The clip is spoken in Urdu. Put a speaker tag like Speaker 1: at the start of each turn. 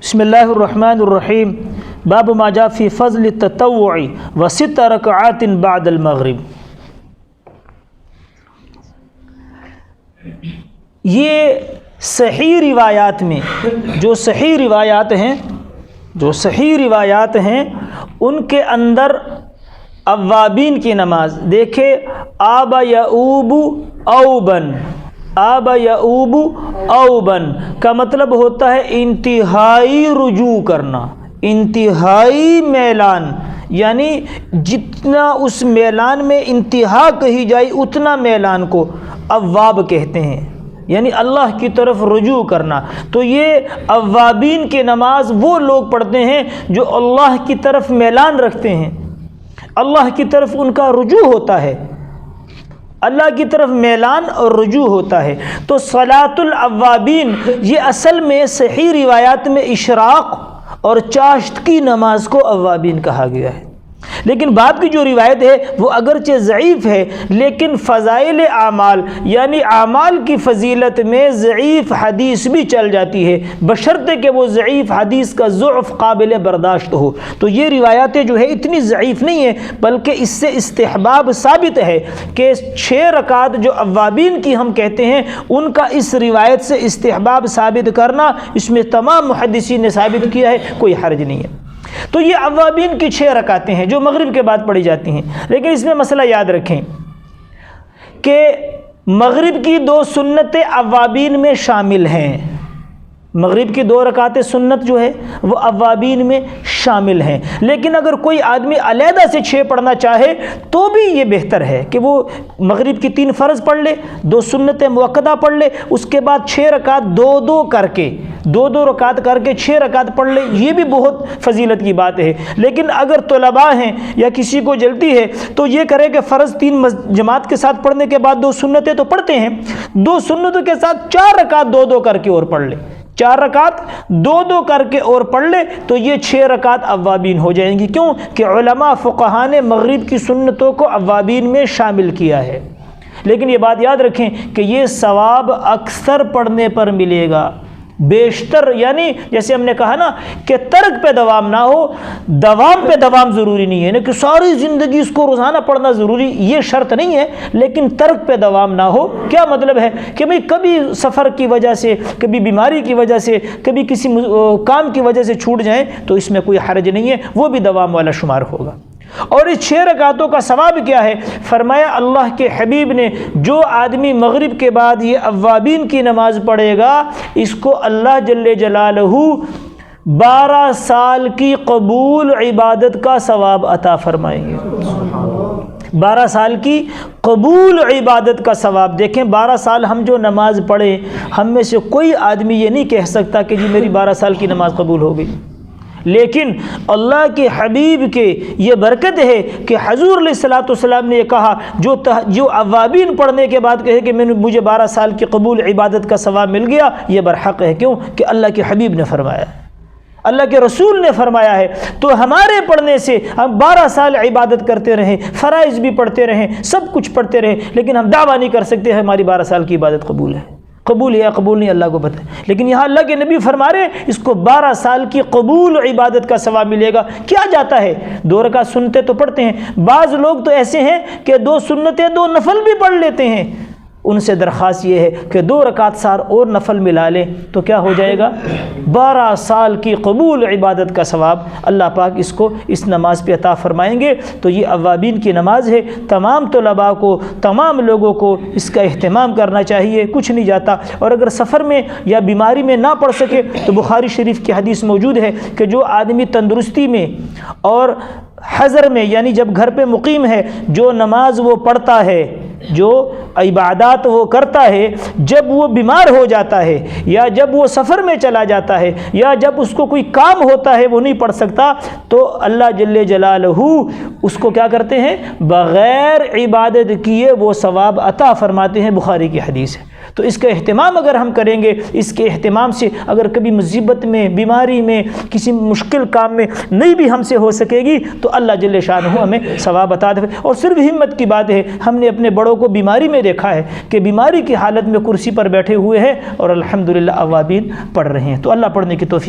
Speaker 1: بسم اللہ الرحمن الرحیم باب ما جاء فی فضل التطوع و6 رکعات بعد المغرب۔ یہ صحیح روایات میں جو صحیح روایات ہیں ان کے اندر اوابین کی نماز دیکھے، آب یعوب اوبن، آب یعوب اوبن کا مطلب ہوتا ہے انتہائی رجوع کرنا، انتہائی میلان، یعنی جتنا اس میلان میں انتہا کہی جائے اتنا میلان کو اواب کہتے ہیں، یعنی اللہ کی طرف رجوع کرنا۔ تو یہ اوابین کی نماز وہ لوگ پڑھتے ہیں جو اللہ کی طرف میلان رکھتے ہیں، اللہ کی طرف ان کا رجوع ہوتا ہے، اللہ کی طرف میلان اور رجوع ہوتا ہے۔ تو صلاۃ الاوابین یہ اصل میں صحیح روایات میں اشراق اور چاشت کی نماز کو اوابین کہا گیا ہے، لیکن بعد کی جو روایت ہے وہ اگرچہ ضعیف ہے لیکن فضائل اعمال یعنی اعمال کی فضیلت میں ضعیف حدیث بھی چل جاتی ہے، بشرطے کہ وہ ضعیف حدیث کا ضعف قابل برداشت ہو۔ تو یہ روایتیں جو ہے اتنی ضعیف نہیں ہیں، بلکہ اس سے استحباب ثابت ہے کہ 6 رکعت جو اوابین کی ہم کہتے ہیں ان کا اس روایت سے استحباب ثابت کرنا، اس میں تمام محدثین نے ثابت کیا ہے، کوئی حرج نہیں ہے۔ تو یہ اوابین کی 6 رکعتیں ہیں جو مغرب کے بعد پڑھی جاتی ہیں، لیکن اس میں مسئلہ یاد رکھیں کہ مغرب کی 2 سنتیں اوابین میں شامل ہیں، مغرب کی 2 رکعتیں سنت جو ہے وہ اوابین میں شامل ہیں، لیکن اگر کوئی آدمی علیحدہ سے 6 پڑھنا چاہے تو بھی یہ بہتر ہے کہ وہ مغرب کی 3 فرض پڑھ لے، 2 سنتیں مؤکدہ پڑھ لے، اس کے بعد 6 رکعت 2 کر کے 2 رکعت کر کے 6 رکعت پڑھ لے، یہ بھی بہت فضیلت کی بات ہے۔ لیکن اگر طلباء ہیں یا کسی کو جلدی ہے تو یہ کرے کہ فرض 3 جماعت کے ساتھ پڑھنے کے بعد 2 سنتیں تو پڑھتے ہیں، 2 سنتوں کے ساتھ 4 رکعت 2 کر کے اور پڑھ لے، 4 رکعت 2 کر کے اور پڑھ لے تو یہ 6 رکعت اوابین ہو جائیں گی۔ کیوں کہ علماء فقہاء نے مغرب کی سنتوں کو اوابین میں شامل کیا ہے، لیکن یہ بات یاد رکھیں کہ یہ ثواب اکثر پڑھنے پر ملے گا، بیشتر، یعنی جیسے ہم نے کہا نا کہ ترک پہ دوام نہ ہو، دوام پہ دوام ضروری نہیں ہے، کہ ساری زندگی اس کو روزانہ پڑھنا ضروری، یہ شرط نہیں ہے، لیکن ترک پہ دوام نہ ہو۔ کیا مطلب ہے کہ بھئی کبھی سفر کی وجہ سے، کبھی بیماری کی وجہ سے، کبھی کسی کام کی وجہ سے چھوٹ جائیں تو اس میں کوئی حرج نہیں ہے، وہ بھی دوام والا شمار ہوگا۔ اور اس 6 رکعتوں کا ثواب کیا ہے؟ فرمایا اللہ کے حبیب نے جو آدمی مغرب کے بعد یہ اوابین کی نماز پڑھے گا اس کو اللہ جل جلالہ 12 سال کی قبول عبادت کا ثواب عطا فرمائیں گے، 12 سال کی قبول عبادت کا ثواب۔ دیکھیں 12 سال ہم جو نماز پڑھیں، ہم میں سے کوئی آدمی یہ نہیں کہہ سکتا کہ جی میری 12 سال کی نماز قبول ہو گئی، لیکن اللہ کے حبیب کے یہ برکت ہے کہ حضور علیہ الصلوۃ والسلام نے یہ کہا جو اوابین پڑھنے کے بعد کہے کہ مجھے 12 سال کی قبول عبادت کا ثواب مل گیا، یہ برحق ہے۔ کیوں کہ اللہ کے حبیب نے فرمایا، اللہ کے رسول نے فرمایا ہے۔ تو ہمارے پڑھنے سے ہم 12 سال عبادت کرتے رہیں، فرائض بھی پڑھتے رہیں، سب کچھ پڑھتے رہیں، لیکن ہم دعویٰ نہیں کر سکتے ہماری 12 سال کی عبادت قبول ہے، قبول ہے یا قبول نہیں اللہ کو پتہ ہے۔ لیکن یہاں اللہ کے نبی فرما رہے ہیں اس کو 12 سال کی قبول عبادت کا ثواب ملے گا۔ کیا جاتا ہے 2 رکعت سنتیں تو پڑھتے ہیں، بعض لوگ تو ایسے ہیں کہ 2 سنتیں 2 نفل بھی پڑھ لیتے ہیں، ان سے درخواست یہ ہے کہ 2 رکعت سار اور نفل ملا لیں تو کیا ہو جائے گا؟ 12 سال کی قبول عبادت کا ثواب اللہ پاک اس کو اس نماز پہ عطا فرمائیں گے۔ تو یہ اوابین کی نماز ہے، تمام طلباء کو، تمام لوگوں کو اس کا اہتمام کرنا چاہیے، کچھ نہیں جاتا۔ اور اگر سفر میں یا بیماری میں نہ پڑھ سکے تو بخاری شریف کی حدیث موجود ہے کہ جو آدمی تندرستی میں اور حضر میں یعنی جب گھر پہ مقیم ہے جو نماز وہ پڑھتا ہے، جو عبادات وہ کرتا ہے، جب وہ بیمار ہو جاتا ہے یا جب وہ سفر میں چلا جاتا ہے یا جب اس کو کوئی کام ہوتا ہے وہ نہیں پڑھ سکتا تو اللہ جل جلالہ اس کو کیا کرتے ہیں؟ بغیر عبادت کیے وہ ثواب عطا فرماتے ہیں، بخاری کی حدیث ہے۔ تو اس کا اہتمام اگر ہم کریں گے، اس کے اہتمام سے اگر کبھی مصیبت میں، بیماری میں، کسی مشکل کام میں نہیں بھی ہم سے ہو سکے گی تو اللہ جل شانہ ہمیں ثواب عطا دے۔ اور صرف ہمت کی بات ہے، ہم نے اپنے بڑوں کو بیماری میں دیکھا ہے کہ بیماری کی حالت میں کرسی پر بیٹھے ہوئے ہیں اور الحمدللہ اوابین پڑھ رہے ہیں۔ تو اللہ پڑھنے کی توفیق